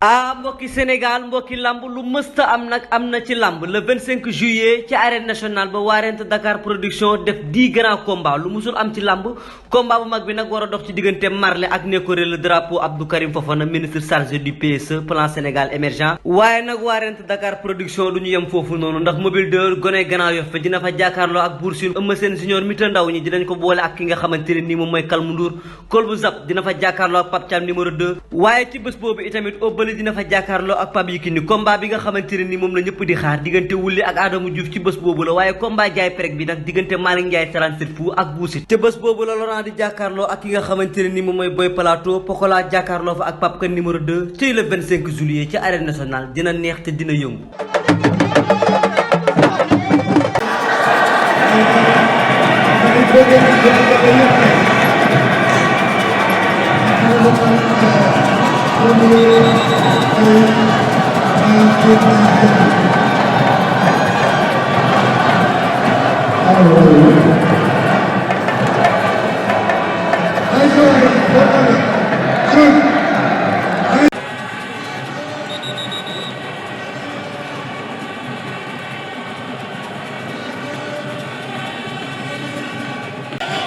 mbokki Sénégal mbokki lamb lu mësta am nag am na ci lamb le 25 juillet ci arène nationale ba waarent Dakar production def 10 grands combats lu musul am ci lamb combat bu mag bi nag war a dox ci diggante Marley ak Nékoré le drapeau Abdou Karim Fofana ministre chargé du PSE plan Sénégal émergent waaye nag waarent Dakar production du ñu yem foofu noonu ndax mobile de gone Grand Yoff fa dina fa jàkkaarloo ak Bour Sine Eumeu Sène junior mi ta ndaw ñi dinañ ko boole ak ki nga xamante ne nii moom mooy Kalmu Ndour Kolbu Zap dina fa jàkkaarloo ak Pape Thiam numéro 2 waaye ci bés boobu itamit dina fa jàkkaarloo ak Pape Yekini combat bi nga xamante ne ni moom la ñëpp di xaar diggante Wouly ak Adama Diouf ci bés boobu la waaye combat jaay prek bi nag diggante Malick Ndiaye 37 fu ak Boussine te bés boobu la Laurent di jàkkaarloo ak ki nga xamante ne ni moom mooy Boy Plateau Pokola jàkkaarloo fa ak Pape Kane numéro 2 ci le 25 juillet ci arène nationale dina neex te dina yëngu.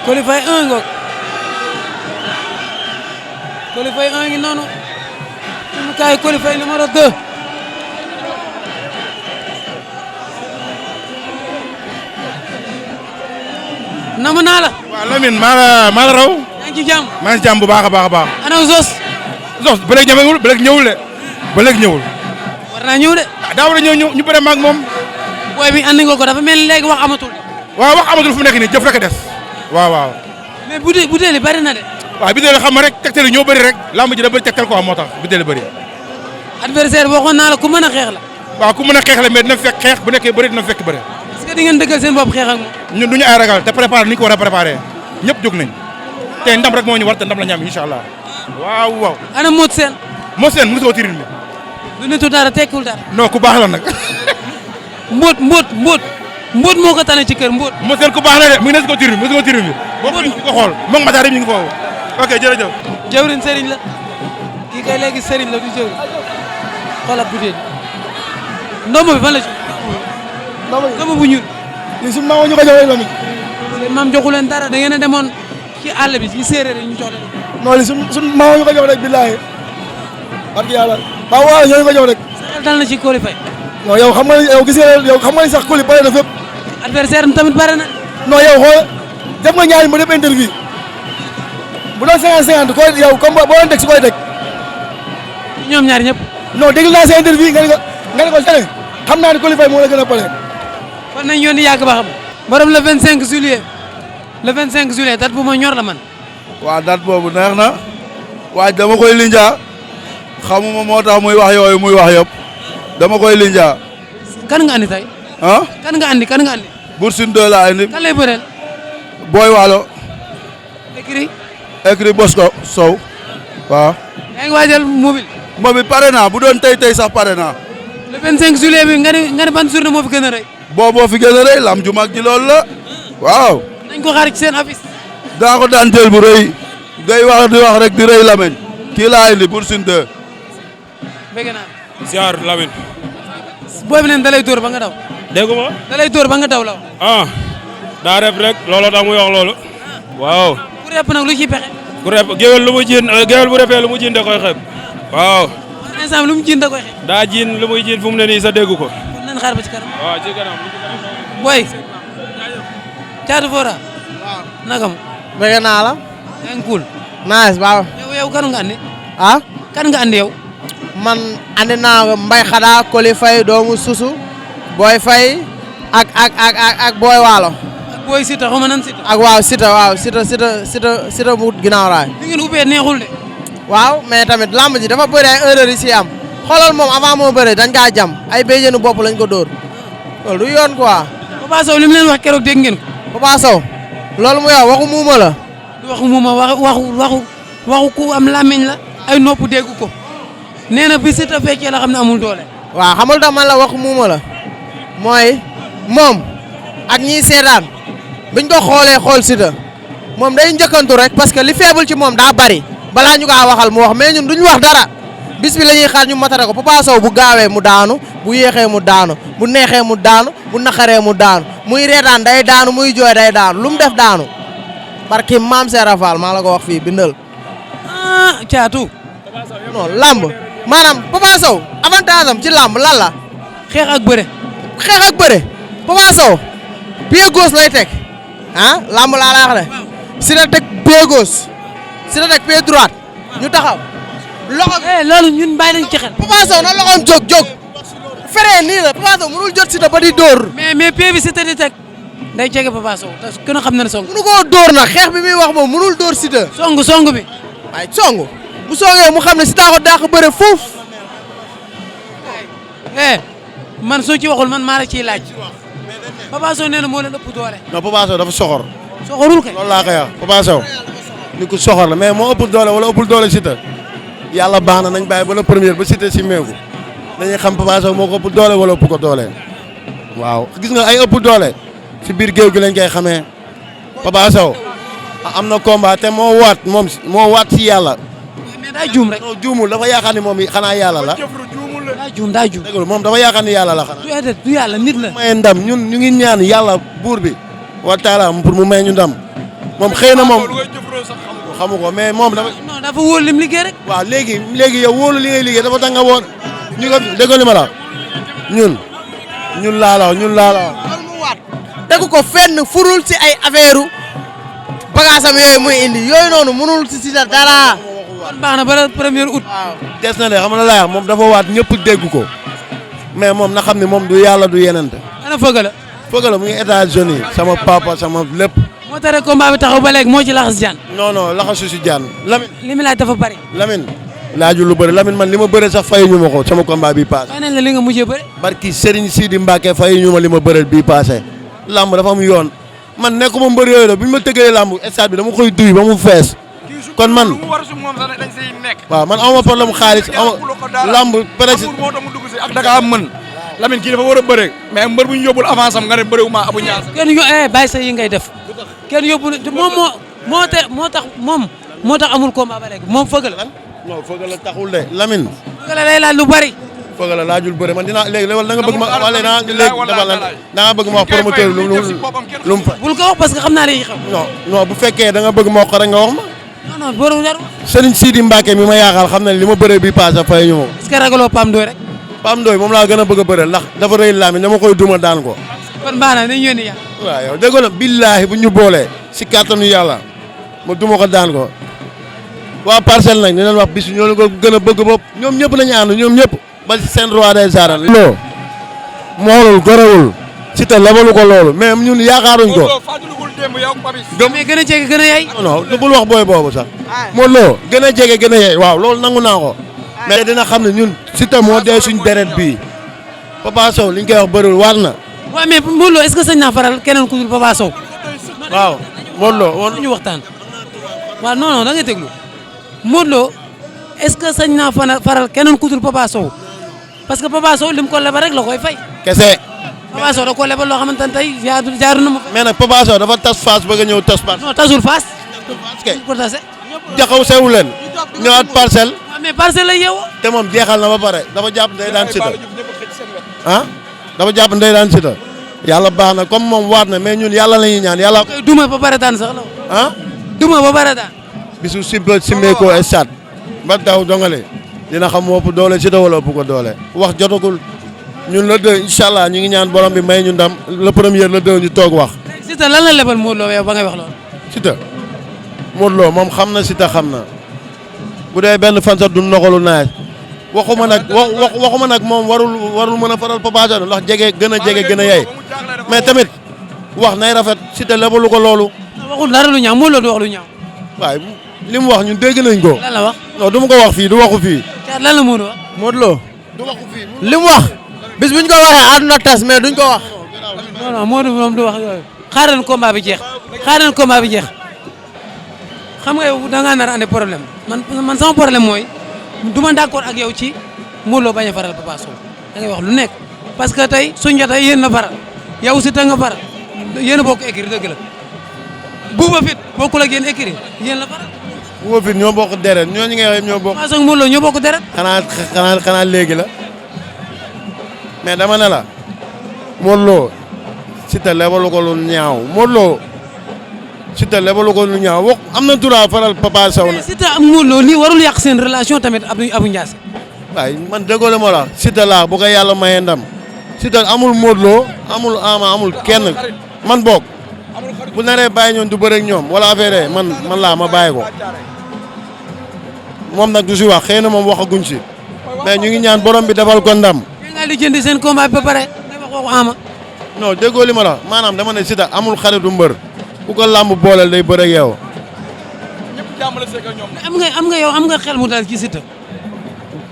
Coly Faye 1 ngoog Coly Faye 1 ngi noonu mu kaay Coly Faye numéro 2 namu naa la. waaw Lamine maa la raw. yaa ngi ci jàmm. maa ngi ci jàmm bu baax a baax a baax. ana Zos. Zos ba léegi ñëwul ba léegi ñëwul de ba léegi ñëwul. war naa ñëw de. daa war a ñëw ñu bëre maag moom. booy bi andi nga ko dafa mel ni léegi wax amatul. waaw wax amatul fu mu nekk nii jëf rek a des. waaw. mais butéeli bari na de. waaw butéeli xam nga rek tegtal yi ñoo bëri rek. lamb ji da bëri tegtal quoi moo tax butéeli bëri. adversaire boo xoon naa la ku mën a xeex la. waaw ku mën a xeex la mais dina fekk xeex bu nekkee bëri dina fekk bëri. est-ce que di ngeen dëggal seen bopp xeex ak moom. ñun du ñu ay ragal te préparé ni ñu ko war a préparé ñëpp jóg nañ te ndam rek moo ñu war te ndam la ñu am incha allah. waaw. ana Modou Sène. Modou Sène mu ngi soo tirin bi. du nitu dara tekkiwul dara. non ku baax la nag. Mbóot moo ko tane ci kër Mbóot. Modou Sène ku baax la de mu ngi ne si ko tirin bi mu ngi si ko tirin bi. boobu ñu ko xool moom Matar ñu ngi foofu. ok jërëjëf. jëwriñ Serigne la kii kay léegi Serigne la du jëwriñ xoolal butéel ndombo bi fan la ci. ndombo bu ñuul. li suñu maam ñu ko joxee la mi. seen maam joxu leen dara da ngeen a demoon ci àll bi ci séeréer yi ñu jox leen. non li suñu maam ñu ko jox rek billaahi barki yàlla waaw waaw ñoo ñu ko jox rek. sa xel dal na ci Coly Faye. non yow xam nga ni yow gis nga yow xam nga ni sax Coly pare na fépp. adversaire am tamit bare na. non yow xool def nga ñaari ma def interview bu doon 50-50 koy yow comme boo doon teg si koy teg. ñoom ñaar ñëpp. non dégg naa sa interview nga ne ko sene xam naa ne Coly Faye moo la gën a pare. kon nañ yónni yàgg ba xam. borom le 25 juillet le 25 juillet date bu ma ñor la man. waaw date boobu neex na waaye dama koy linjaa xamuma moo tax muy wax yooyu muy wax yëpp dama koy linjaa. kan nga andi tey. ah. kan nga andi. Bour Sine 2 laa indi. kan lay bëreel. Boy Waalo. écrit Bosco Sow waaw. yaa ngi waajal mobile. mobile pare naa bu doon tey sax pare naa. le 25 juillet bi nga ne ban journée moo fi gën a rëy. booboo fi gën a rëy lam ju mag ji loolu la waaw. nañ ko xaar ci seen affiche. daa ko daan jël bu rëy ngay wax di wax rek di rëy Lamine kii laa indi Bour Sine 2. bëgg naa. siyaar Lamine. booy bi neen da lay dóor ba nga daw. dégg nga. da lay dóor ba nga daw la. daa rep rek looloo tax muy wax loolu. waaw. ku rep nag lu ciy pexe. ku rep géwél lu mu jiin géwél bu repee lu mu jiin da koy xeeb. waaw. instant lu mu jiin da koy xeeb. daa jiin lu muy jiin fu mu ne nii sa dégg ko. kon nañ xaar ba ci kanam. waaw ci kanam. booy. Thiatou Fora. waaw naka mu. bëgg naa la. yaa ngi cool. nice waaw. yow kan nga andi. ah. kan nga andi yow. man andi naa Mbaye Khada Coly Faye doomu Susu Boy Faye ak Boy Waalo. ak Boy Sita xaw ma nan Sita. ak waaw Sita bu ginnaaw raay. li ngeen ubbee neexul de. waaw mais tamit lamb ji dafa bëri ay erreur yi si am xoolal moom avant moo bëri dañ kaa jam ay béjjéenu bopp lañ ko dóor loolu du yoon quoi. Papa Sow li mu leen wax keroog dégg ngeen ko. Papa Sow loolu mu yow waxu muuma la. du waxu muuma waxu ku am làmmiñ la ay nopp dégg ko nee na bi Sita fekkee la xam ne amul doole. waaw xamul tax man la waxu muuma la mooy moom ak ñiy seetaan biñ ko xoolee xool Sita moom day njëkkantu rek parce que li faible ci moom daa bari balaa ñu kaa waxal mu wax mais ñun duñ wax dara bis bi la ñuy xaar ñu matare ko Papa Sow bu gaawee mu daanu bu yéexee mu daanu bu neexee mu daanu bu naqaree mu daanu muy reetaan day daanu muy jooy day daanu lu mu def daanu barki maam Serap Fall maa la ko wax fii bindal. caatu. non lamb maanaam Papa Sow avantage am ci lamb lan la. xeex ak bëre. xeex ak bëre Papa Sow pied gauche lay teg lamb laa la wax de si la teg pied gauche si la teg pied droite ñu taxaw loxo. loolu ñun bàyyi nañ ci xel. Papa Sow na loxoom jóg feree nii la Papa Sow mënul jot Siteu ba di dóor. mais pied bi Siteu di teg day jege Papa Sow te gën a xam na ne song. mënu koo dóor nag xeex bi muy wax moom mënul dóor Siteu. song bi. waaye song bu soogee mu xam ne Siteu ko dàq bëre foofu. man soo ci waxul man maa la ciy laaj. Papa Sow nee na moo leen ëpp doole. non Papa Sow dafa soxor. soxorul kay. loolu laa koy wax Papa Sow ni ku soxor la mais moo ëpp doole wala ëppul doole Siteu yàlla baax na nañ bàyyi ba la première ba Siteu si meeku dañuy xam Papa Sow moo ko ëpp doole wala ëpp ko doole waaw gis nga ay ëpp doole si biir géew gi lañ koy xamee Papa Sow am na combat te moo waat si yàlla. mais daa juum rek. non juumul dafa yaakaar ni moom xanaa yàlla la. daa juum. dëgg la moom dafa yaakaar ni yàlla la xanaa. du yàlla nit la. maye ndam ñun ñu ngi ñaan yàlla buur bi wa taala pour mu may ñu ndam moom xëy na moom xamu ko mais moom dafa. non dafa wóolu lim liggéey rek. waaw léegi yow wóolu li ngay liggéey dafa tax nga woon ñu ko dégg li ma la ñun laa la tegu ko fenn furul si ay affaire bagaasam yooyu muy indi yooyu noonu mënul si Siteu dara. kon baax na ba premier août. waaw des na de xam nga la wax moom dafa waat ñëpp dégg ko mais moom na xam ne moom du yàlla du yenente ana Feugeula. Feugeula mu ngi États-Unis sama papa sama lépp. moo tere combat bi taxaw ba léegi moo ci laxas jaan. non laxasu si jaan Lamine. li mu laaj dafa bari. Lamine laaju lu bëri Lamine man li ma bëre sax fayu ñu ma ko sama combat bii paase. fay nañ la li nga mujjee bëri. barki Serigne Sidi Mbacke fayu ñu ma li ma bëreel bii paase. lamb dafa am yoon man nekkuma mbër yooyu la bu ñu ma tëggalee lamb stade bi dama koy duy ba mu fees kon man waaw man awma problème xaalis lamb presque ak da nga mën Lamine kii dafa war a bëre mais mbër bu ñu yóbbul avance am nga ne bëreewu ma Abou Niass. kenn bàyyi sa yi ngay def kenn yóbbu moom moo tax amul combat ba léegi moom Feugeula. non Feugeula taxul de Lamine. Feugeula lay laaj lu bari. Feugeula laajul bëre man dinaa léegi wala da nga bëgg ma wala da nga bëgg ma wax promoteur lu mu fa. bul ko wax parce que xam naa li xew. non bu fekkee da nga bëgg ma wax rek nga wax ma. non boru dara. Serigne Sidi Mbacke mi ma yaakaar xam na li ma bëree bii passé fay ñu ma. est-ce que ragaloo Pam Ndoye rek. Pam Ndoye moom laa gën a bëgg a bëreel ndax dafa rëy Lamine dama koy duma daan ko. kon baax na nañu yónni yàlla. waaw yow dégg nga billaahi bu ñu boolee si kàttanu yàlla ma duma ko daan ko waa parcelle nag dinañ wax bis ñoo leen ko gën a bëgg bopp ñoom ñëpp lañu ànd ñoom ñëpp ba ci seen roi des arènes. loo moolul gorewul Siteu labalu ko loolu mais ñun yaakaaruñ ko. mais gën a jege gën a yey. non bul wax booy boobu sax. moo loo gën a jege gën a yey waaw loolu nangu naa ko. mais dina xam ne ñun Siteu moo dee suñ deret bii Papa Sow li ñu koy wax bëriwul war na. waaw mais Modou Lo est-ce que sañ naa faral keneen ku dul Papa Sow. waaw Modou Lo ñu waxtaan. waaw non da ngay déglu Modou Lo est-ce que sañ naa faral keneen ku dul Papa Sow parce que Papa Sow lim ko lebal rek la koy fay. kese. Papa Sow da ko lebal loo xamante ne tey jaaru na ma. mais nag Papa Sow dafa tas Fass bëgg a ñëw tas Fass. non tasul Fass. kay ko tase. jaxaw sewu leen ñëwaat parcelle. waaw mais parcelle lay yeewoo. te moom jeexal na ba pare dafa jàpp ndey daan Siteu dafa jàpp ndey daan Siteu yàlla baax na comme moom waat na mais ñun yàlla la ñuy ñaan yàlla. duma ba pare daan sax la. duma ba pare daan. bisu simmeekoo stade ba daw dongale dina xam moo ëpp doole Siteu wala ëpp ko doole wax jotagul ñun le 2 incha allah ñu ngi ñaan borom bi may ñu ndam le premier le 2 ñu toog wax. Siteu lan la lebal Modou Lo yow ba ngay wax loolu. Siteu Modou Lo moom xam na Siteu xam na bu dee benn fan sax du noxalu naaj waxuma nag moom warul mën a faral Papa Sow ndax gën a jege gën a yey mais tamit wax nay rafet Siteu lebalu ko loolu. waxul dara lu ñaaw Modou Lo du wax lu ñaaw. waaye li mu wax ñun dégg nañ ko. lan la wax. non du ma ko wax fii du waxu fii. lan la Modou wax. Modou Lo du waxu fii. li mu wax bis buñ ko waxee àdduna tas mais duñ ko wax. non Modou moom du wax yooyu. xaaral combat bi jeex. xam nga yow da ngaa nar a andi problème man sama problème mooy du ma d'accord ak yow ci Modou Lo bañ a faral Papa Sow da ngay wax lu nekk parce que tey suñ jotee yéen la faral yow Siteu nga faral yéen a bokk écurie dëgg la Bouba Fit bokkul ak yéen écurie yéen la faral Woo Fit ñoo bokk deret ñooñu ngay wax ñoo bokk. Papa Sow ak Modou Lo ñoo bokk deret. xanaa léegi la mais dama ne la Modou Lo Siteu lebalu ko lu ñaaw Modou Lo Siteu lebalu ko lu ñaaw wax am na droit faral Papa Sow na. Siteu ak Modou Lo lii warul yàq seen relation tamit Abou Ndiassé. waaye man déggoo la ma la Siteu laa bu ko yàlla mayee ndam Siteu amul Modou Lo amul Ama amul kenn man boog bu naree bàyyi ñoom du bëre ak ñoom wala affaire man laa ma bàyyi ko moom nag du si wax xëy na moom waxaguñ si mais ñu ngi ñaan borom bi defal ko ndam. nga li jënd seen combat bi ba pare ngay wax waxu Ama. non déggoo li ma la maanaam dama ne Siteu amul xaritu mbër ku ko làmb booleel day bëre ak yow. ñëpp jàmbale seeg ak ñoom. am nga xel mu dal ci Siteu.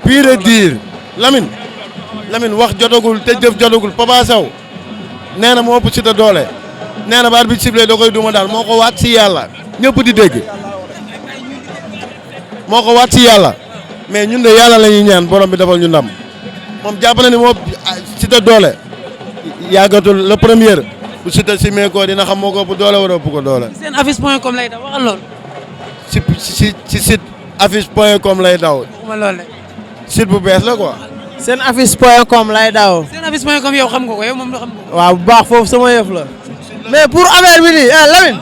pire dire Lamine wax jotagul te jëf jotagul Papa Sow nee na moo ëpp Siteu doole nee na ba arbitre sifflé da koy duma daal moo ko waat si yàlla ñëpp di dégg moo ko waat si yàlla mais ñun de yàlla la ñuy ñaan borom bi defal ñu ndam moom jàpp na ni moo Siteu doole yàggatul le premier bu Siteu simee ko dina xam moo ko ëpp doole wala ëpp ko doole. seen affiche.com lay daw waxal lool. ci site affiche.com lay daw. waxuma lool de. site bu bees la quoi. seen affiche.com lay daw. seen affiche.com yow xam nga ko yow moom la xam nga ko. waaw bu baax foofu sama yëf la. mais pour affaire bi nii Lamine.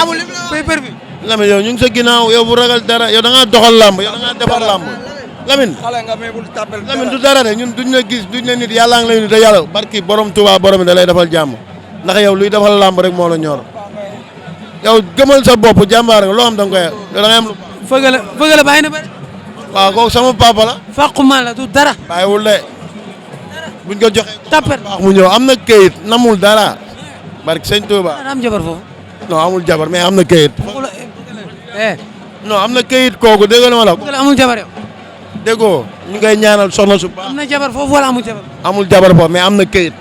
amul li pay-per bi. Lamine yow ñu ngi sa ginnaaw yow bu ragal dara yow da ngaa doxal làmb yow da ngaa defar làmb Lamine. xale nga mais bul tàppel Lamine du dara de ñun duñ la gis duñ la nit yàllaa ngi lay nit te yàlla barki borom Tuubaa borom bi da lay defal jàmm ndax yow luy defal làmb rek moo la ñor yow gëmal sa bopp jàmbaar nga loo xam da nga koy yow da ngay am lu. fëgala bàyyi na bëri. waaw kooku sama papa la. fàquma la du dara. bàyyiwul de buñ ko joxee. tapet baax mu ñëw am na këyit namul dara barki sëñ Tuubaa. am jabar foofu. non amul jabar mais am na këyit. eh. non am na këyit kooku dégg nga ma la. fëgala amul jabar yow. déggoo ñu ngay ñaanal soxna su baax. am na jabar foofu wala amul jabar. amul jabar foofu mais am na këyit.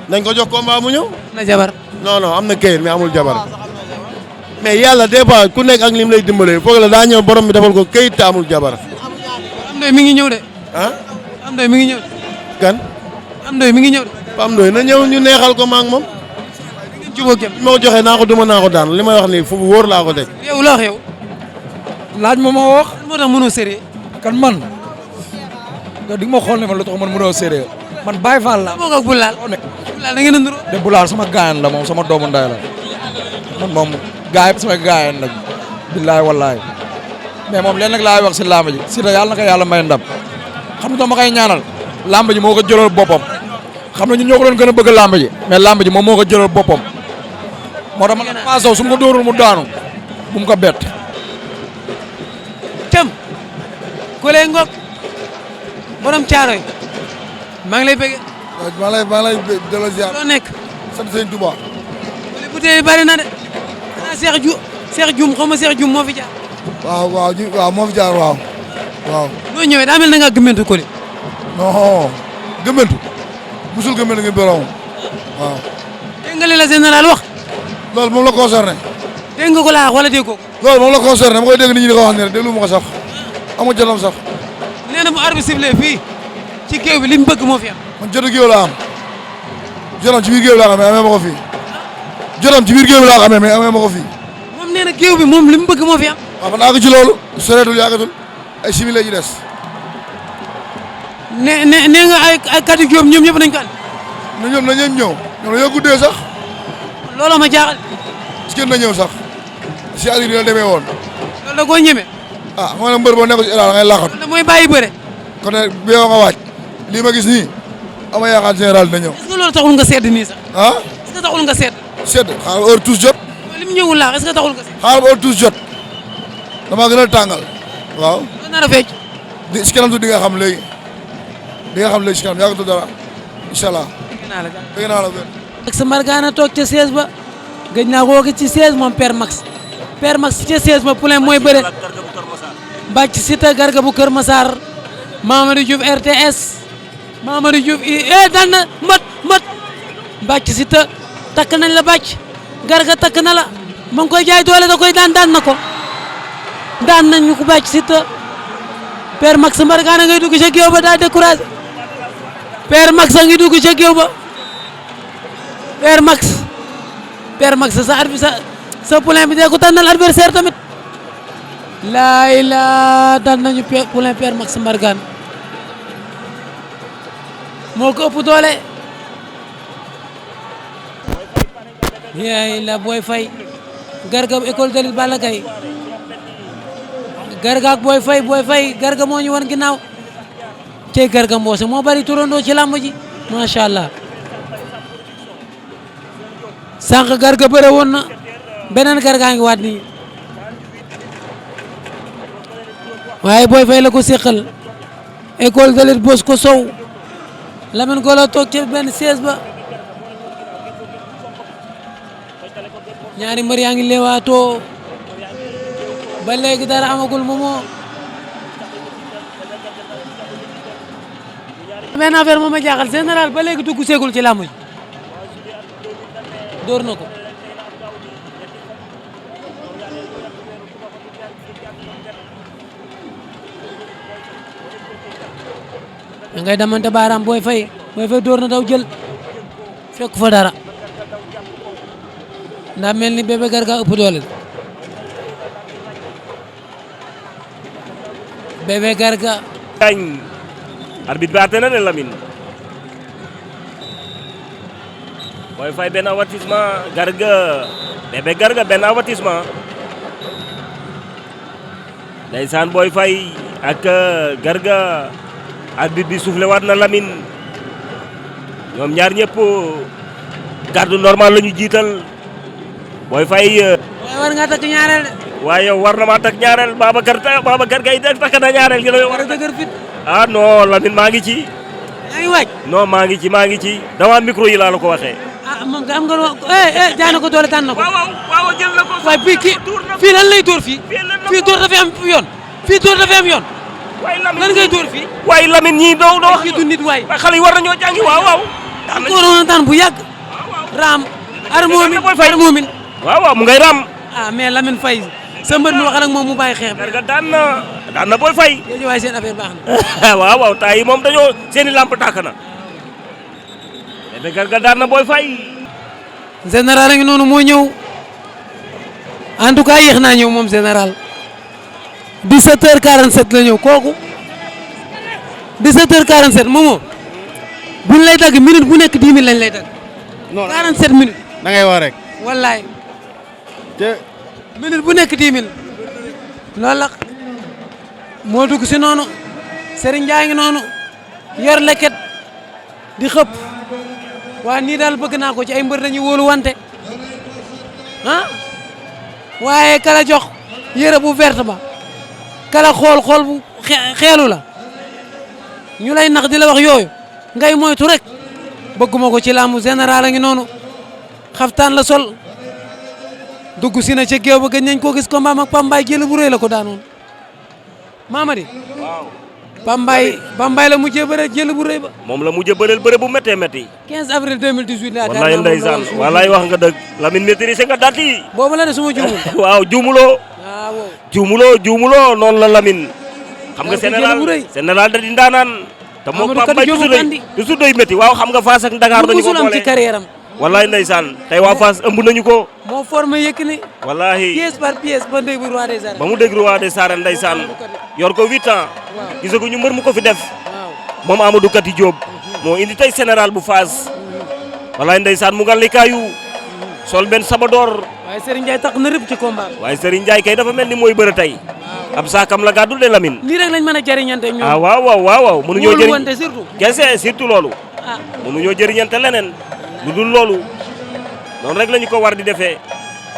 dañ ko jox combat mu ñëw. am na jabar. non am na këyit mais amul jabar. mais yàlla des fois ku nekk ak lim lay dimbalee foog la daa ñëw borom bi defal ko këyit te amul jabar. am doy mi ngi ñëw de. ah. am doy mi ngi ñëw de. kan. am doy mi ngi ñëw de. Pam Ndoye na ñëw ñu neexal ko ma ak moom. ngeen jubóo gem. li ma ko joxee naa ko duma naa ko daan li may wax nii fu wóor laa ko teg. yow la wax yow. laaj ma wax. lan moo tax mënoo sérieux. kan man. yow di nga ma xool ne man lu tax man mënoo sérieux man Baye Fall la. boo ko ak bu laal. bu laal da ngeen a nuroo. de bu laal sama gaayan la moom sama doomu nday la man moom gaay yëpp sama gaayan lañ billaay wallaay mais moom leen nag laay wax si làmb ji Siteu yàlla na ko yàlla may ndam xam nga ma koy ñaanal làmb ji moo ko jëlal boppam xam na ñun ñoo ko doon gën a bëgg làmb ji mais làmb ji moom moo ko jëlal boppam moo tax ma ne Papa Sow su ma ko dóorul mu daanu bu mu ko bett cëm Kole Ngok borom Caaroy maa ngi lay bëgg. maa lay delloo ziar. loo nekk. sant sëñ Touba. Kole bu tey bari na de. xanaa Cheikh Dioum xaw ma Cheikh Dioum moo fi jaar. waaw moo fi jaar waaw. noo ñëwee daa mel na nga gëmmentu Kole. non gëmmentu musul gëmmentu ngeen borom waaw. dégg nga li la général wax. loolu moom la concerné. dégg nga ko laa wax wala déggoo ko. loolu moom la concerné ma koy dégg nit ñi di ko wax ne rek déglu ma ko sax amu jotam sax. nee na bu arbitre sifflé fii ci géew bi li mu bëgg moo fi am. man jotu géew laa am jotam ci biir géew laa xamee amee ma ko fii jotam ci biir géew laa xamee mais amee ma ko fii. moom nee na géew bi moom li mu bëgg moo fi am. waaw man àgg ci loolu soreetul yàggatul ay simili ji des. nee nga ay kàddu Diop ñoom ñëpp nañ ko andi. na ñoom ñëw ñoom dañoo guddee sax. looloo ma jaaxal. est-ce que na ñëw sax si àll bi dina demee woon. loolu da koo ñeme. ah xam nga mbër boo nekk si état da ngay laaxat. loolu mooy bàyyi bëre. kon nag bu yow nga waaj lii ma gis nii ama yaakaar général dina ñëw. est-ce que loolu taxul nga sedd nii sax. ah. est-ce que taxul nga sedd. sedd xaaral heure tous jot. li mu ñëwul laax est-ce que taxul nga sedd. xaaral ba heure tous jot damaa gën a tàngal. waaw. loolu nar a fecc. si kanam tuuti di nga xam léegi si kanam yàggatul dara incha allah. dégg naa la wér. ak sa mbargaana toog ca 16 ba gëj naa ko ci 16 moom Père Max ca 16 ba poulain mooy bëre bàcc Siteu Garga bu Kër Massar Mamadou Diouf RTS Mamadou Diouf daan na mat bàcc Siteu takk nañ la bàcc Garga takk na la ma ngi koy jaay doole da koy daan na ko daan nañ ko bàcc Siteu Père Max mbargaana ngay dugg ca géew ba daa découragé Père Max a ngi dugg ca géew ba Père Max sa poulain bi dee ko tànnal adversaire tamit laay laa daan nañu poulain Père Max Mbargane moo ko ëpp doole yaay la Boy Faye Garga école de lutte Balla Gaye Garga ak Boy Faye Garga moo ñu wan ginnaaw cey Garga Mbossé moo bari turandoo ci làmb ji macha allah sànq Garga bëre woon na beneen Garga ngi waat nii waaye Boy Faye la ko séqal école de lutte Bosco Sow Lamine Golo toog ci benn siège ba ñaari mbër yaa ngi leewaatoo ba léegi dara amagul moomoo benn affaire moom a jaaxal général ba léegi dugg seegul ci làmb ji door na ko da ngay damante baaraam Boy Faye door na daw jël fekk fa dara ndaa mel ni Bébé Garga ëpp doole Bébé Garga gañ arbitre bi àtte na ne Lamine Boy Faye benn avertissement Garga Bébé Garga benn avertissement ndeysaan Boy Faye ak Garga arbitre bi soufflé waat na Lamine ñoom ñaar ñëpp garde normal la ñu jiital Boy Faye waaye war nga takk ñaareel de waaye yow war na maa takk ñaareel Babacar Gaye takk na ñaareel gi la war a dëgër fit ah non Lamine maa ngi ci yaa ngi waaj non maa ngi ci dama micro yi laa la ko waxee ah moom nga am nga jaay na ko doole tànn na ko waaw jël na ko waaye fii lan lay dóor fii dóor dafa am yoon fii dóor dafa am yoon waaye Lamine lan ngay dóor fii waaye Lamine ñii doo wax fii du nit waay xale yi war nañoo jàngi waaw ko waroon a daan bu yàgg raam armoomin waaw mu ngay ram ah mais Lamine Faye sa mbër mi waxal ak moom mu bàyyi xeex Garga daan na Boy Faye yéen waaye seen affaire baax na waaw tay yi moom dañoo seeni lamp tàkk na Bébé Garga daan na Boy Faye général a ngi noonu moo ñëw en tout cas yéex naa ñëw moom général 17h47 la ñëw kooku 17h47 moomoo buñ lay dagg minute bu nekk 10 000 lañ lay dagg. non 47 minutes. da ngay wax rek. wallaay. te minute bu nekk 10 000 loolu la moo dugg si noonu Serigne Ndiaye ngi noonu yor leket di xëpp waa nii daal bëgg naa ko ci ay mbër dañuy wóolu wante ah waaye kala jox yére bu verte ba kala xool bu xeelu la ñu lay nax di la wax yooyu ngay moytu rek bëgguma ko ci làmbu général a ngi noonu xaftaan la sol dugg si na ca géew ba gën nañ koo gis combat ak Pambaay jël bu rëy la ko daanoon Mamadi waaw Pambaay la mujjee bëre jël bu rëy ba moom la mujjee bëreel bëre bu méttee métti 15 avril 2018 la wallaay ndeysaan wallaay wax nga dëgg Lamine maîtrisé nga date yi boobu la de suma juumul waaw juumuloo noonu la Lamine xam nga général da di ndaanaan te moom Pambaay toujours day métti waaw xam nga Fass ak Dakar dañu ko boole ci carrière am wallaay ndeysaan tey waa Fass ëmb nañu ko moo formé Yékini wallahi pièce par pièce ba dégg roi des arènes ba mu dégg roi des arènes ndeysaan yor ko 8 ans gisaguñu mbër mu ko fi def moom Amadou Kati Diop moo indi tey général bu Fass wallaay ndeysaan mu nga likaayu sol benn sabadoor waaye Serigne Ndiaye tax na rëbb ci combat waaye Serigne Ndiaye kay dafa mel ni mooy bëre tey ab saakam la gàddul de Lamine nii rek lañ mën a jëriñante ñoom ah waaw mënuñoo jëriñ surtout kese surtout loolu mënuñoo jëriñante leneen lu dul loolu noonu rek lañu ko war di defee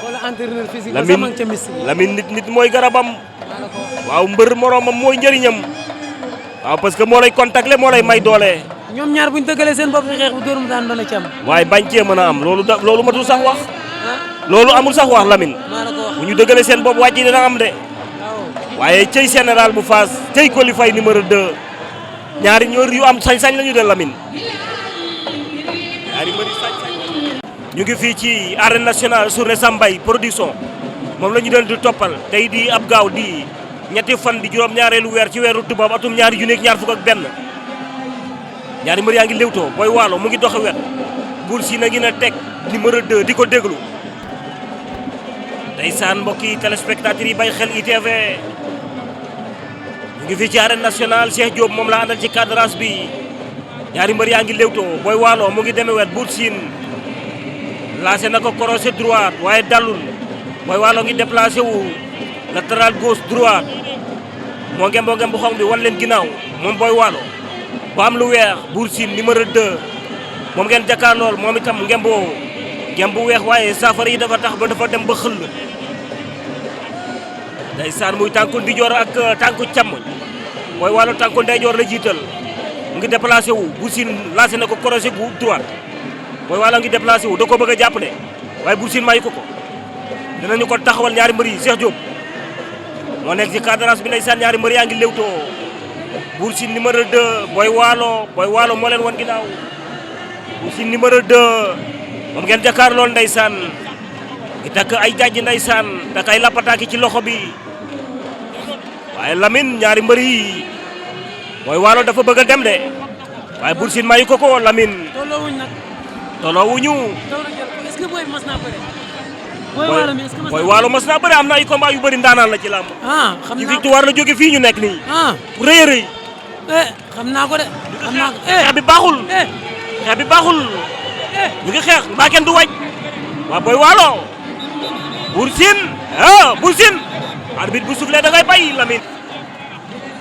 wala entraîneur physique Lamine nit mooy garabam waaw mbër moroomam mooy njëriñam waaw parce que moo lay contacter moo lay may doole ñoom ñaar buñ dëggalee seen bopp ci xeex bu dóorum daan doon a ci am waaye bañ cee mën a am loolu matul sax wax loolu amul sax wax Lamine bu ñu dëggalee seen bopp wàcc dina am de waaye cey général bu Fass cey Coly Faye numéro 2 ñaari ñoor yu am sañ-sañ la ñu de Lamine ñaari mbëri sañ-sañ ñu ngi fii ci arène nationale journée Sambay production moom la ñu doon di toppal tey di ab gaaw di ñetti fan di juróom ñaareelu weer ci weeru tubaab atum ñaari junni ak ñaar fukk ak benn ñaari mbër yaa ngi léwtoo Boy Waalo mu ngi doxe wet Bour Sine a ngi na teg numéro 2 di ko déglu ndeysaan mbokki téléspectateurs yi bay xel ITV ñu ngi fii ci arène nationale Cheikh Diop moom la àndal ci cadrage bi ñaari mbër yaa ngi léewtoo Boy Walo mu ngi demee wet Bour Sine lancé na ko crochet droite waaye dalul Boy Walo ngi déplacé wu latéral gauche droite moo ngem boo ngem bu xonq bi wan leen ginnaaw moom Boy Walo bu am lu weex Bour Sine numéro 2 moom ngeen jàkkaarlool moom itam ngem bu weex waaye saafara yi dafa tax ba dafa dem ba xëll ndeysaan muy tànku ndijoor ak tànku càmmoñ Boy Walo tànku ndeyjoor la jiital mu ngi déplacé wu Bour Sine lancé na ko crochet bu droite Boy Walo ngi déplacé wu da ko bëgg a jàpp de waaye Bour Sine mayu ko dinañu ko taxawal ñaari mbër yi Cheikh Diop moo nekk ci cadrage bi ndeysaan ñaari mbër yaa ngi léwtoo Bour Sine numéro 2 Boy Walo moo leen wan ginnaaw Bour Sine numéro 2 moom ngeen jàkkaar lool ndeysaan ngi takk ay jàjj ndeysaan takk ay lapataaki ci loxo bi waaye Lamine ñaari mbër yi Boy Walo dafa bëgg a dem de waaye Bour Sine mayu ko Lamine tolloowuñu est-ce que Boy mas naa bëre Boy Walo mas naa bëre am na ay combat yu bëri ndaanaan la ci làmb xam ci naa victoire la jóge fii ñu nekk nii rëy a rëy xam naa ko de xam naa ko xeex bi baaxul xeex bi baaxul ñu ngi xeex mbaa kenn du waj waa Boy Walo Bour Sine Bour Sine arbitre bu soufflé da ngay bay Lamine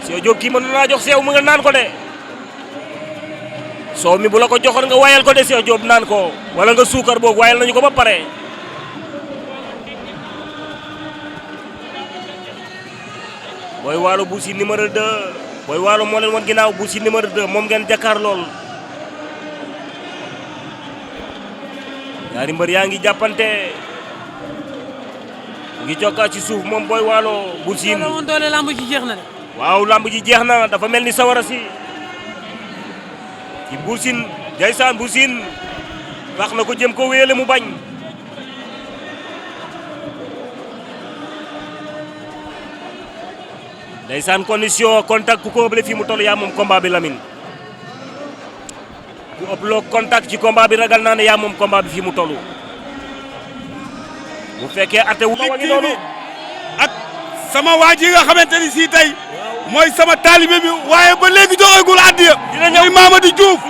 Cheikh Diop kii mën na laa jox seew mu nga naan ko de soow mi bu la ko joxoon nga wayal ko de Cheikh Diop naan ko wala nga suukar boog wayal nañu ko ba pare Boy Walo Bour Sine numéro 2 Boy Walo moo leen wan ginnaaw Bour Sine numéro 2 moom ngeen jàkkaar lool ñaari mbër yaa ngi jàppante ngi jokka ci suuf moom Boy Walo Bour Sine woon doole lamb ji jeex na de waaw lamb ji jeex na dafa mel ni sawara si ci Bour Sine ndeysaan Bour Sine wax na ko jëm ko wéyale mu bañ ndeysaan condition contact ku ko ëppale fii mu toll yaa moom combat bi Lamine ku ëpploo contact ci combat bi ragal naa ne yaa moom combat bi fii mu toll bu fekkee ate wu ma wa ngi noonu ak sama waa ji nga xamante ni si tey mooy sama taalibe bi waaye ba léegi joxeegul addiya muy Mamadou Diouf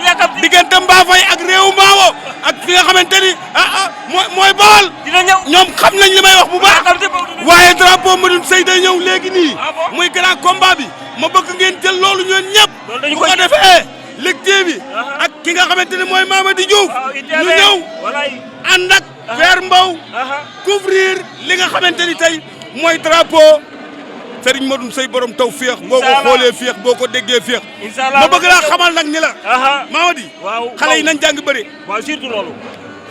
diggante Mbafay ak réewu Maawo ak fi nga xamante ni mooy Bawol ñoom xam nañ li may wax bu baax waaye drapeau Medoune Seye day ñëw léegi nii muy grand combat bi ma bëgg ngeen jël loolu ñoon ñëpp bu ko defee lecture bi ak ki nga xamante ni mooy Mamadou Diouf ñu ñëw ànd ak Père Mbow couvrir li nga xamante ni tey mooy drapeau Serigne Medoune Seye borom taw féex boo ko xoolee féex boo ko déggee féex ma bëgg laa xamal nag ni la Mamadi xale yi nañ jàng bëri waaw surtout loolu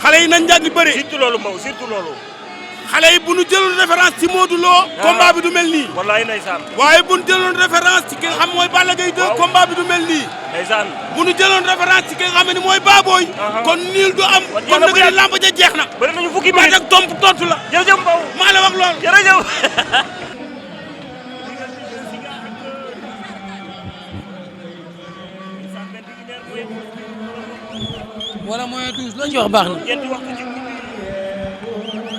xale yi nañ jàng bëri surtout loolu Mbow surtout loolu xale yi bu ñu jëloon référence ci Modou Lo combat bi du mel nii wallaay ndeysaan waaye bu ñu jëloon référence ci ki nga xam mooy Balla Gaye 2 combat bi du mel nii ndeysaan bu ñu jëloon référence ci ki nga xam ne mooy Baboy kon niil du am kon nag ni lamb ja jeex na bëri nañu fukki minute ak tomp tontu la jërëjëf Mbow maa la wax loolu jërëjëf wala mooy douze loo ci wax baax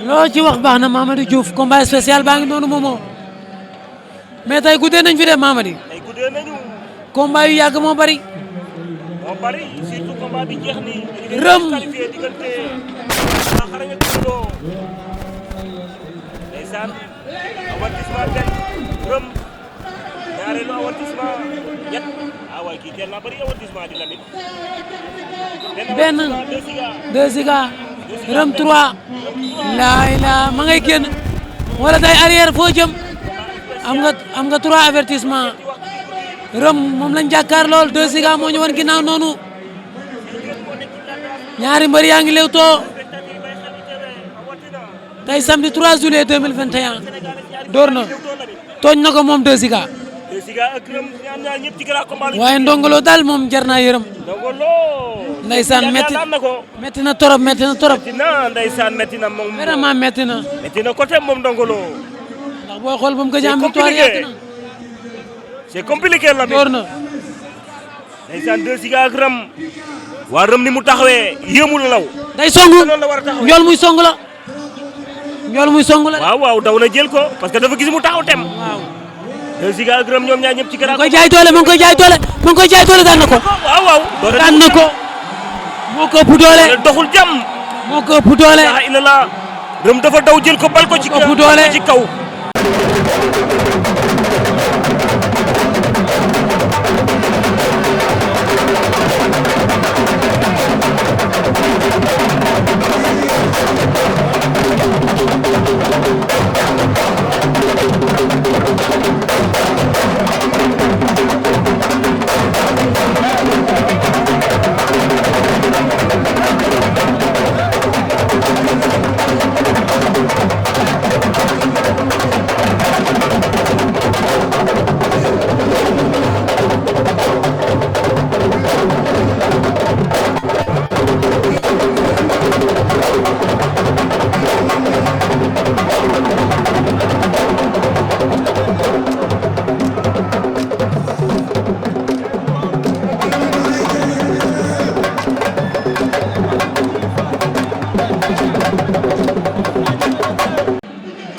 na loo ci wax baax na Mamadou Diouf combat spécial baa ngi noonu moomoo mais tey guddee nañ fi de Mamadi tey guddee nañu combat yu yàgg moo bari surtout combat bi jeex ni rëm diggante xarañ ak Lo ndeysaan avertissement benn rëm ñaareelu avertissement ñett waay kii teel naa bari avertissement di Lamine benn deux Ziga rëm 3 laay la ma ngay génn wala day arrière foo jëm am nga 3 avertissement rëm moom lañ jàkkaar lool deux Ziga moo ñu wan ginnaaw noonu ñaari mbër yaa ngi lewtoo tey samedi 3 juillet 2021 door na tooñ na ko moom deux Ziga waaye ndongolo daal moom jar naa yërëm ndeysaan metti na torop ndeysaan metti na moom vraiment metti na côté moom ndongolo ndax booy xool ba mu gëj a am victoire yàgg na c'est compliqué la door na ndeysaan deux Ziga ak rëm waa rëm ni mu taxawee yéemu la law day songu njool muy song la njool muy song la. waaw daw na jël ko parce que dafa gis mu taxaw tem. waaw. Ziga ak Reum ñoom ñaar ñëpp ci ma ngi koy jaay doole ma ngi koy jaay doole daan na ko. waaw. daan na ko. moo ko ëpp doole. doxul jàmm. moo ko ëpp doole. la ilaha illallah. Reum dafa daw jël ko bal ko ci ëpp doole ci kaw.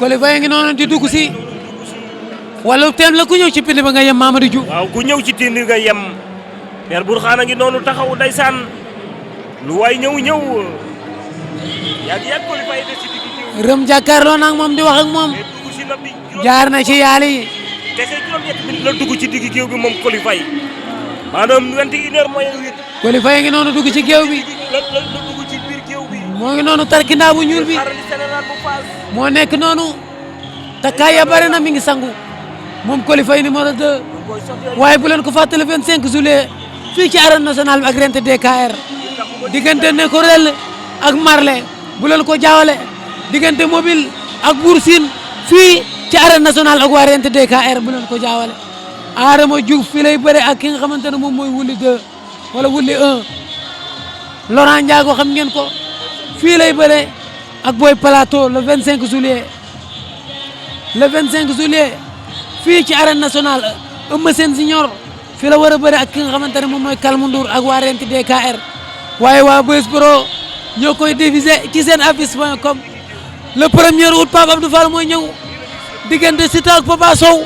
Coly Faye ngi noonu di dugg si wala teen la ku ñëw ci pind ba nga yem Mamadou Diouf. waaw ku ñëw ci pind nga yem Père Bourkhane a ngi noonu taxaw ndeysaan lu waay ñëw yàgg Coly Faye des ci digg jiw. Reum jàkkaarloo na ak moom di wax ak moom jaar na ci yaali yi. kese juróom-ñetti minute la dugg ci digg géew bi moom Coly Faye maanaam 21h mooy 8. Coly Faye ngi noonu dugg ci géew bi. la dugg ci biir géew bi. moo ngi noonu tarkindaa bu ñuul bi. moo nekk noonu takkaay ya bare na mi ngi sangu moom Coly Faye numéro 2 waaye bu leen ko fàttali 25 juillet fii ci arène nationale bi ak rent DKR diggante Nekorel ak Marley bu leen ko jaawale diggante mobile ak Bour Sine fii ci arène nationale ak waa rent DKR bu leen ko jaawale Adama Diouf fii lay bëre ak ki nga xamante ne moom mooy wulli 2 wala wulli 1 Laurent Ndiago xam ngeen ko fii lay bëre ak Boy Plateau le 25 juillet fii ci arène nationale Eumeu Sène Junior fii la war a bëre ak ki nga xamante ne moom mooy Kalmu Ndour ak waa rent DKR waaye waa Beuz Pro ñoo koy diviser ci seen affiche.com le 1er août Pape Abdou Fall mooy ñëw diggante Siteu ak Papa Sow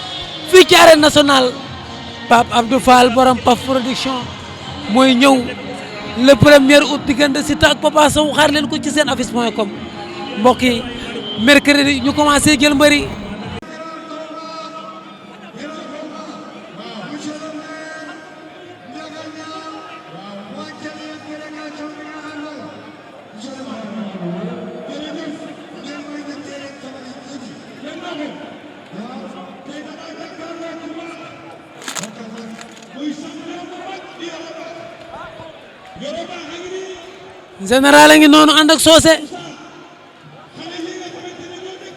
fii ci arène nationale Pape Abdou Fall borom Paf production mooy ñëw le 1er août diggante Siteu ak Papa Sow xaar leen ko ci seen affiche.com mbokk yi mercredi ñu commencé jël mbëri général a ngi noonu ànd ak soose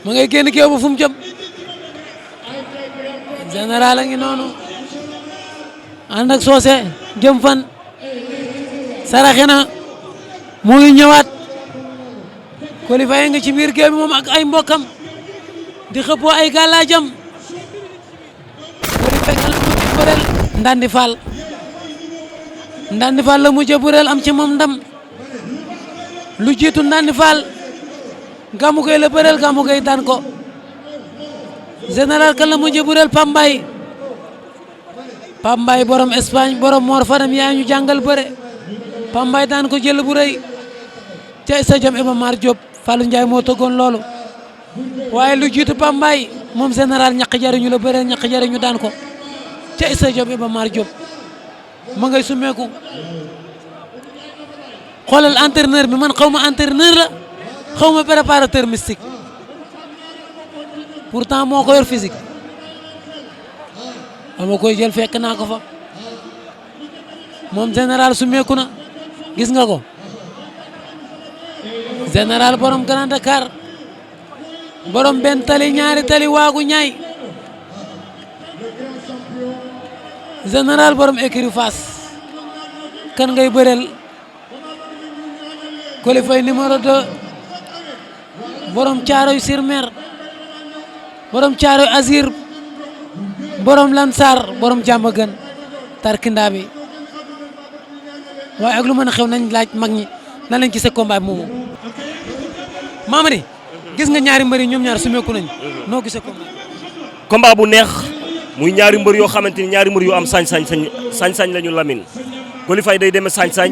ma ngay génn kéew ba fu mu jëm général a ngi noonu ànd ak soose jëm fan saraxe na mu ngi ñëwaat Coly Faye nga ci biir géew bi moom ak ay mbokkam di xëppoo ay gàllaajam Coly Faye nga la mujj bëreel Ndandi Fall la mujj bëreel am ci moom ndam lu jiitu Ndandi Fall Gamou Gueye la bëreel Gamou Gueye daan ko général kan la mujj bëreel Pambaay borom Espagne borom Mor Fadam yaa ñu jàngal bëre Pambaay daan ko jël bu rëy ca stade Iba Mar Diop Fallou Ndiaye moo tëggoon loolu waaye lu jiitu Pambaay moom général ñaq jariñu la bëreel ñaq jariñu daan ko ca stade Iba Mar Diop ma ngay sumeeku xoolal entraîneur bi man xaw ma entraîneur la xaw ma préparateur mystique pourtant moo ko yor physique ama koy jël fekk naa ko fa moom général sumeeku na gis nga ko général borom Grand Dakar borom benn tali ñaari tali waagu ñaay général borom écurie Fass kan ngay bëreel Coly Faye numéro 2 borom Thiaroye sur Mer borom Thiaroye Azir borom Lansar borom Diamaguène tarkindaa bi waaye ak lu mën a xew nañ laaj mag ñi nan lañ gisee combat bi moomu Mamady gis nga ñaari mbër yi ñoom ñaar sumeeku nañu noo gisee combat bu neex muy ñaari mbër yoo xamante ni ñaari mbër yu am sañ-sañ la ñu Lamine Coly Faye day demee sañ-sañ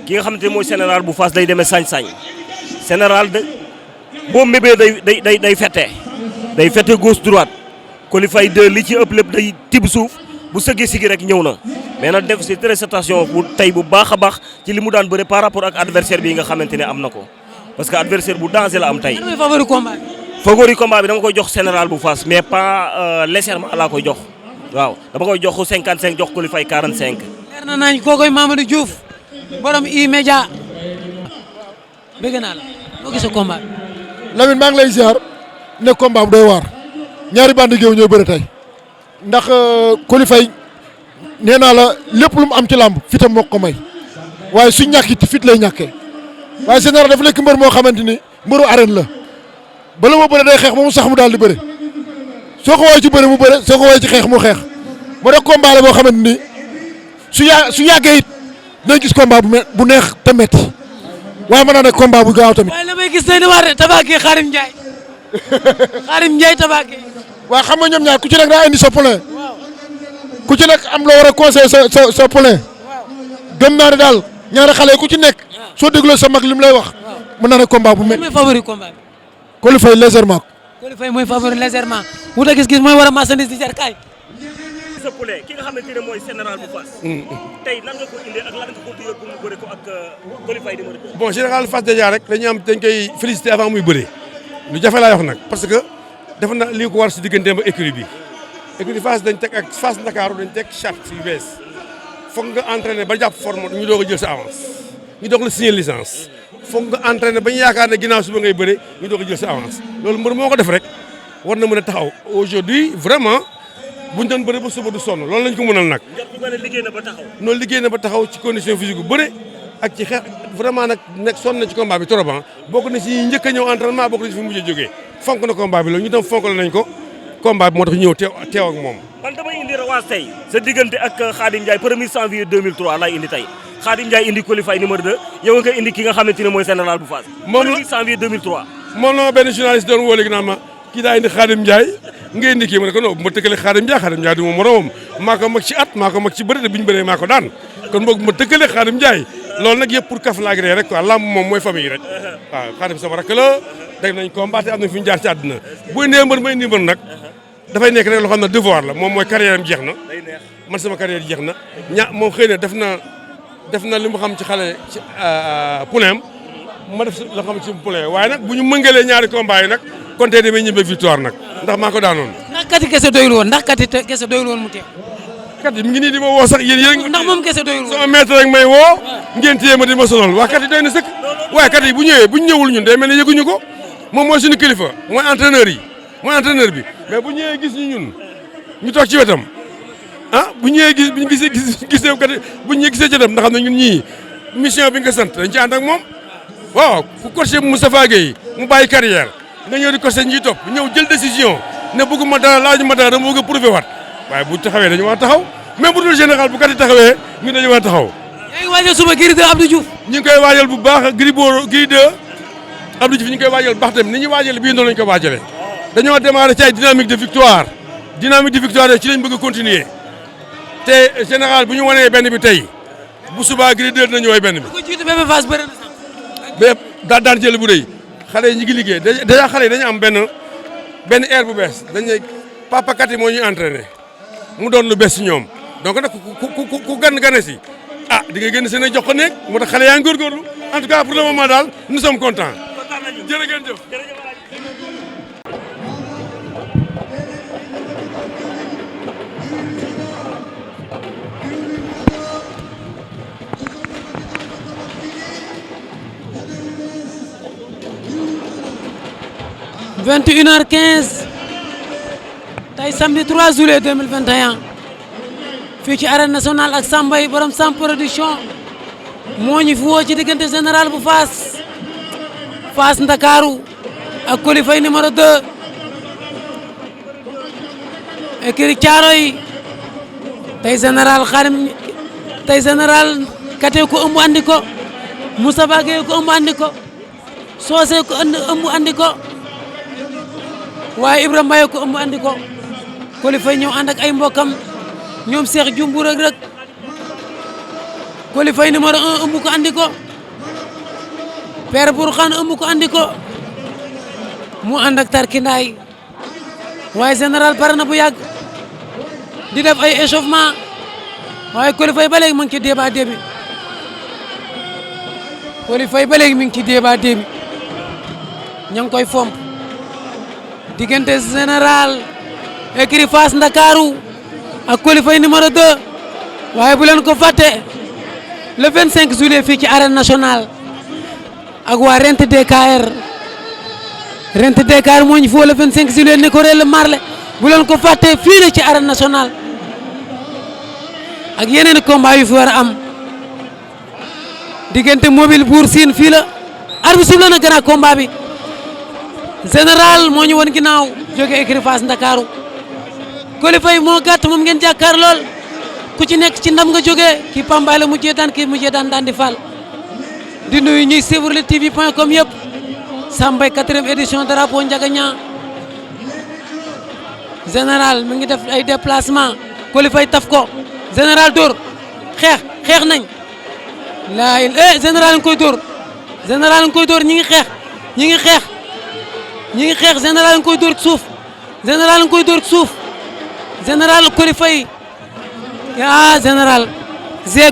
ki nga xamante ni mooy général bu Fass day demee sañ-sañ général de boo mébee day fette gauche droite Coly Faye de li ci ëpp lépp day tibb suuf bu sëggee sigi rek ñëw na mais nag def si très attention bu tey bu baax a baax ci li mu daan bëre par rapport ak adversaire bi nga xamante ne am na ko parce que adversaire bu danger la am tey. favori combat bi dama koy jox général bu Fass mais pas légèrement laa koy jox waaw dama koy jox 55 jox Coly Faye 45. leer na nañ kookoy Mamadou Diouf borom E-Media bëgg naa la noo gisee combat bi. Lamine maa ngi lay ziar ne combat bu doy waar ñaari bandi géew ñooy bëre tey ndax Coly Faye nee naa la lépp lu mu am ci làmb fitam moo ko may waaye su ñàkkit fit lay ñàkkee waaye général dafa nekk mbër moo xamante ni mbëru arène la bala moo bëre day xeex ba mu sax mu daal di bëre soo ko woowee ci bëre mu bëre soo ko woowee ci xeex mu xeex moo tax combat la boo xamante ni su yàggee it dinañ gis combat bu neex te metti waaye mën naa nekk combat bu gaaw tamit. waaye la may gis tey ni waar de Tabake Xaarim Ndiaye Tabake. waaw xam nga ñoom ñaar ku ci nekk daa indi sa poulain ku ci nekk am loo war a conseil sa poulain gëm naa ne daal ñaari xale ku ci nekk soo dégloo sa mag li mu lay wax mën naa ne combat bu métti. mooy favori combat bi. Coly Faye légèrement. Coly Faye mooy favori légèrement wuute gis-gis mooy war a marchandise di jar kaay. sa poulain ki nga xamante ne mooy général bu Fass. tey nan nga ko indee ak lan nga ko tuyoo pour mu bëre ko ak Coly Faye numéro 2. bon général Fass déjà rek dañ koy féliciter avant muy bëre lu jafe laay wax nag parce que def na li ko war si digganteem ba écurie bi écurie Fass dañ teg ak Fass Ndakaaru dañ teg charte yu bees foog nga entraîner ba jàpp forme ñu doog a jël sa avance ñu doog la signer licence foog nga entraîner ba ñu yaakaar ne ginnaaw suba ngay bëre ñu doog a jël sa avance loolu mbër moo ko def rek war na mën a taxaw aujourd'hui vraiment buñ doon bëre ba suba du sonn loolu lañ ko mënal nag. liggéey na ba taxaw. noonu liggéey na ba taxaw ci condition physique bu bëre ak ci xeex vraiment nag nekk sonn na ci combat bi trop bokk na ci njëkk a ñëw entraînement bokk na ci fi mujj a jógee fonk na combat bi loolu ñu tam fonk nañ ko combat bi moo tax ñëw teew ak moom. man damay indi revanche tey sa diggante ak Khadim Ndiaye 1er janvier 2003 laay indi tey Khadim Ndiaye indi Coly Faye numéro 2 yow nga indi ki nga xamante ne mooy général bu Fass. moom la 1er janvier 2003. moom la ma benn journaliste doon woo léegi naan ma kii daa indi Khadim Ndiaye nga indi kii ma ne ko non bu ma tëkkalee Khadim Ndiaye du ma moromam maa ko mag ci at maa ko mag ci bëre te bi ñu bëree maa ko daan kon boog bu ma tëkkalee Khadim Ndiaye loolu nag yëpp pour kaf laag ree rek quoi lamb moom mooy famille rek waaw Khadim sama rakk la dégg nañ combat am na fi ñu jaar ci àdduna bu indee mbër ma indi mbër nag dafay nekk rek loo xam ne devoir la moom mooy carrière am jeex na man sama carrière jeex na moom xëy na def na li mu xam ci xale ci poulain ma def la xam ci poulain waaye nag bu ñu mëngalee ñaari combat yi nag kon tey damay ñëbbe victoire nag ndax maa ko daanoon. ndax kati kese doyul woon mu teew. kat yi mi ngi nii di ma woo sax yéen ndax moom kese doyul woon sama maître rek may woo ngeen téye ma di ma sonal waa kat yi doy na sëkk waaye kat yi bu ñu ñëwul ñun day mel ne yëguñu ko moom mooy suñu kilifa mooy entraîneur bi mais bu ñëwee gis ñu toog ci wetam bu ñëwee gis bu ñu gisee kat bu ñu gisee ci wetam ndax xam ne ñun ñii mission bi nga sant dañ ci ànd ak moom waaw ku coaché Moustapha Gueye mu bàyyi carrière nga ñëw di coaché ñi topp ñëw jël décision ne bëgguma dara laajuma dara dama bëgg a prouvé waat waaye bu taxawee dañu war a taxaw même bu dul général bu kat yi taxawee ñu dañu war a taxaw. yaa ngi waajal suba Gris 2 Abdou Diouf. ñu ngi koy waajal bu baax Gris 2 Abdou Diouf ñu ngi koy waajal bu baax tamit ni ñu waajale bii noonu lañu ko waajalee dañoo démarré ci ay dynamique de victoire ci lañ bëgg a continuer te général bu ñu wanee benn bi tey bu subaa Gris 2 dinañu woy benn bi. bu ko jiitu Bébé Fass bëri na sax. ba daan jël bu rëy xale yi ñu ngi liggéey déjà xale yi dañu am benn air bu bees dañu papa kat yi moo ñuy entraîné mu doon lu bees si ñoom donc nag ku gane si di nga génn seen jox ko nekk moo tax xale yaa ngi góorgóorlu en tout cas pour le moment daal nous sommes contents jërë ngeen jëf. 21h15 tey samedi 3 juillet 2021 fii ci arène nationale ak Sambay borom Sam production moo ñu fi woo ci diggante général bu Fass Ndakaaru ak Coly Faye numéro 2 écurie Thiaroye tey général Kate ko ëmb andi ko Moustapha Gueye ko ëmb andi ko Socé ko ëmb andi ko waaye Ibrahima Mbaye ko ëmb andi ko Coly Faye ñëw ànd ak ay mbokam ñoom Cheikh Jumbu Reug Reug Coly Faye numéro 1 ëmb ko andi ko Père Bourkhane ëmb ko andi ko mu ànd ak tarkindaay waaye général pare na bu yàgg di def ay échauffement waaye Coly Faye ba léegi mu ngi ci débat débi Coly Faye ba léegi mi ngi ci débat débi ña ngi koy fomp diggante général écurie Fass Ndakaaru ak Coly Faye numéro 2 waaye bu leen ko fàtte le 25 juillet fii ci arène nationale ak waa Rent DKR Rent DKR moo ñu fi woo le 25 juillet ne ko réel marle bu leen ko fàtte fii la ci arène nationale ak yeneen combat yu fi war a am diggante mobile Bour Sine fii la arbitre sifflé na grand combat bi général moo ñu won ginnaaw jóge écurie Fass Ndakaaru Coly Faye moo gàtt moom ngeen jàkkaar lool ku ci nekk ci ndam nga jógee kii Pambaay la mujjee daan kii mujjee daan di fal di nuyu ñuy suivre le tv.com yëpp Sambay 4e édition drapeau Ndiaga Niang général mi ngi def ay déplacement Coly Faye taf ko général dóor xeex nañ laay général nga koy dóor général nga koy dóor ñi ngi xeex général nga koy dóor ci suuf général nga koy dóor ci suuf général Coly Faye général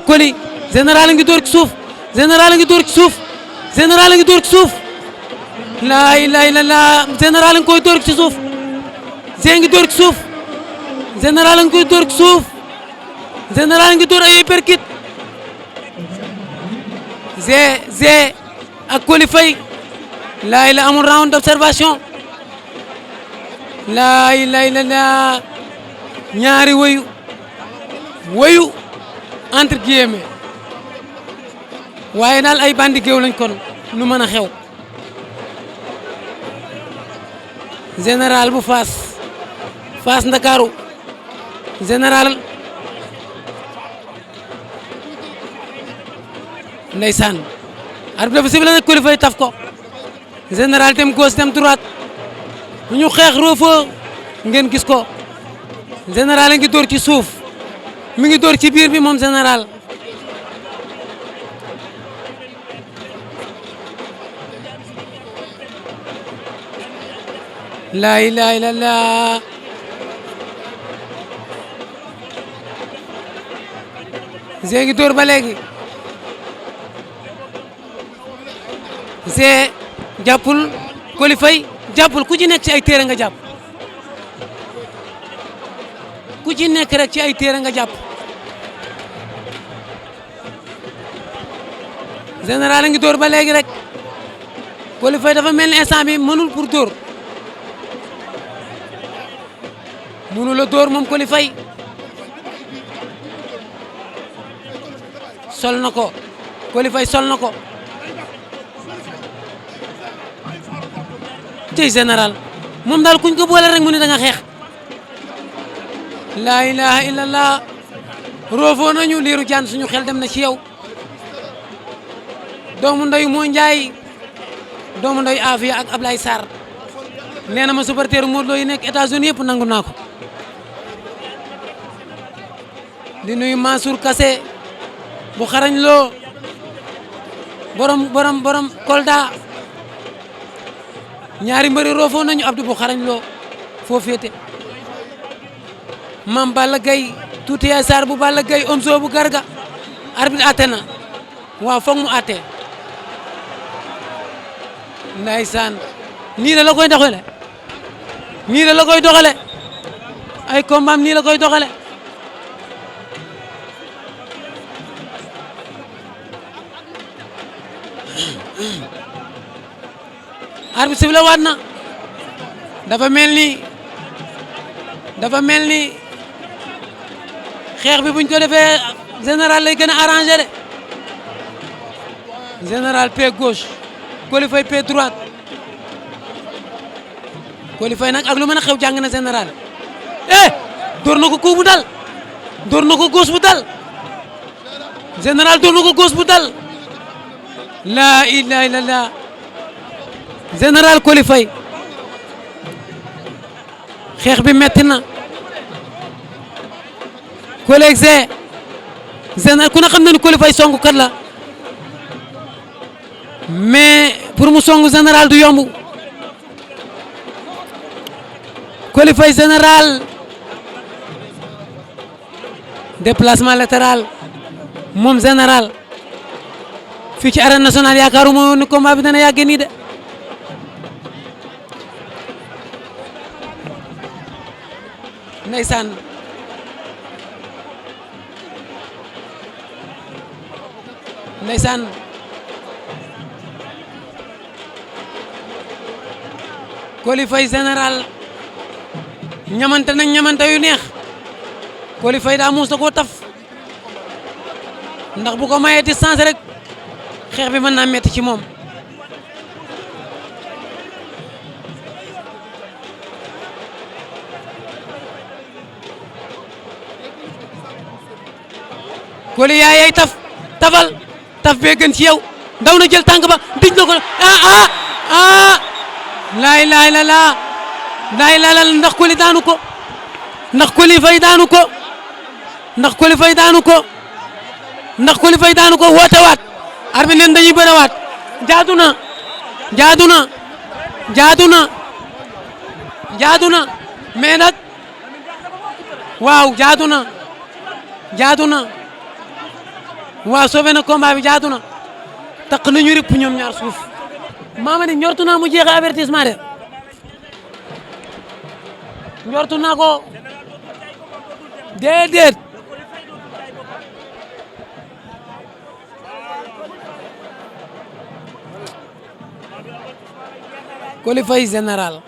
Coly général ngi dóor ci suuf général ngi dóor ci suuf général ngi dóor ci suuf laa ilaaha illallaah général nga koy dóor ci suuf ngi dóor ci suuf général nga koy dóor ci suuf général ngi dóor ay perkit ak Coly Faye laa ilaaha amul round d'observation laa ilaaha illallaah ñaari wayu entre guillemets waaye daal ay bandi géew lañ kon nu mën a xew général bu Fass Ndakaaru général ndeysaan arbitre bi sifflé na Coly Faye taf ko général dem gauche dem droite ñu xeex roofoo ngeen gis ko général a ngi dóor ci suuf mi ngi dóor ci biir bi moom général laa ilaaha illallaah ngi dóor ba léegi jàppul Coly Faye jàppul ku ci nekk ci ay téere nga jàpp ku ci nekk rek ci ay téere nga jàpp général a ngi dóor ba léegi rek Coly Faye dafa mel ni instant bi mënul pour dóor mënul a dóor moom Coly Faye sol na ko Coly Faye sol na ko tey général moom daal kuñ ko boole rek mu ne da nga xeex laa ilaha illallah roofoo nañu liiru jaan suñu xel dem na ci yow doomu ndoy moo njaay doomu ndoy Afia ak Ablaye Sarr nee na ma supporteru Modou Lo yi nekk États-Unis yëpp nangu naa ko di nuyu Mansour Kassé bu xarañ loo borom Kolda ñaari mbëri roofoo nañu Abdou bu xarañ loo foo féete Mam Balla Gaye tuuti yaay Sarr bu Balla Gaye Omzo bu Garga arbitre atte na waaw foog mu atte ndaysaan nii la koy doxale nii la koy doxale ay combat am nii la koy doxale arbitre sifflé waat na dafa mel ni xeex bi buñ ko defee général lay gën a arrangé de général pied gauche Coly Faye pied droite Coly Faye nag ak lu mën a xew jàng na général door na ko coup bu dal door na ko gauche bu dal général door na ko gauche bu dal laa ilaaha illallaah général Coly Faye xeex bi metti na Coly G général ku ne xam na ni Coly Faye songu kat la mais pour mu songu général du yomb Coly Faye général déplacement latéral moom général fii ci arène nationale yaakaaruma ni combat bi dana yàgg nii de ndeysaan ndeysaan Coly Faye général ñamante nañ ñamante yu neex Coly Faye daa muus da koo taf ndax bu ko mayee distance rek xeex bi mën naa metti ci moom Coly yaay tafal taf bee gën ci yow daw na jël tànk ba dij na ko laay la ndax Coly daanu ko ndax Coly Faye daanu ko ndax Coly Faye daanu ko ndax Coly Faye daanu ko woote waat arbitre leen dañuy bëre waat jaadu na mais nag waaw jaadu na waaw sauvé na combat bi jaadu na taq nañu rëpp ñoom ñaar suuf Mamady ñortu naa mu jeexe avertissement de ñortu naa ko déedéet Coly Faye général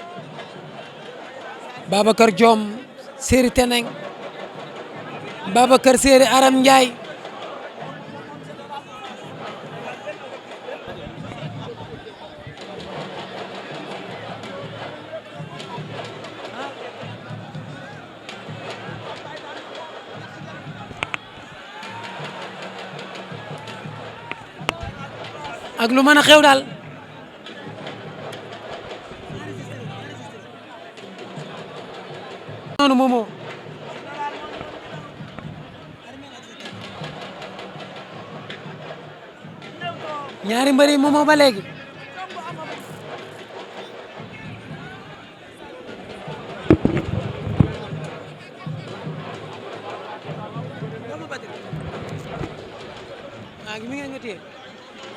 Babacar Diom Séri Teneng Babacar Séri Aram Ndiaye ak lu mën a xew daal noonu moomoo ñaari mbëri moomoo ba léegi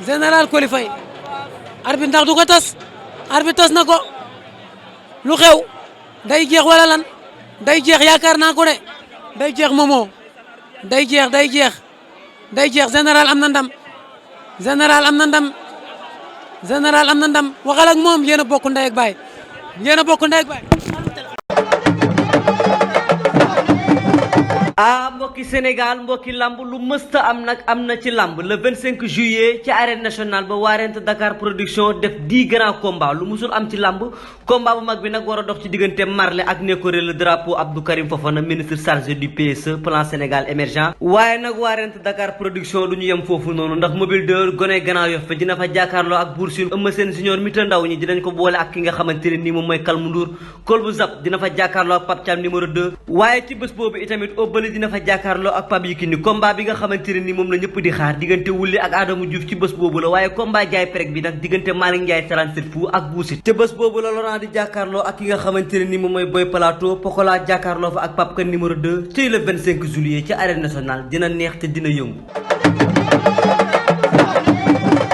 général Coly Faye arbitre ndax du ko tas arbitre tas na ko lu xew day jeex wala lan day jeex yaakaar naa ko de day jeex moomoo day jeex général am na ndam général am na ndam waxal ak moom yéen a bokk ndey ak baay mbokki Sénégal mbokki lamb lu mësta am nag am na ci lamb le 25 juillet ci arène nationale ba waarent Dakar production def 10 grands combats lu musul am ci lamb combat bu mag bi nag war a dox ci diggante Marley ak Nékoré le drapeau Abdou Karim Fofana ministre chargé du PSE plan Sénégal émergent waaye nag waarent Dakar production du ñu yem foofu noonu ndax mobile de gone Grand Yoff dina fa jàkkaarloo ak Bour Sine Eumeu Sène Junior mi ta ndaw ñi dinañ ko boole ak ki nga xamante ne nii moom mooy Kalmu Ndour Kolbu Zap dina fa jàkkaarloo ak Pape Thiam numéro 2 waaye ci bés boobu itamit dina fa jàkkaarloo ak Pape Yekini combat bi nga xamante ne ni moom la ñëpp di xaar diggante Wouly ak Adama Diouf ci bés boobu la waaye combat jaay prek bi nag diggante Malick Ndiaye 37 fu ak Boussine te bés boobu la Laurent di jàkkaarloo ak ki nga xamante ne ni moom mooy Boy Plateau Pokola jàkkaarloo fa ak Pape Kane numéro 2 ci le 25 juillet ci arène nationale dina neex te dina yëngu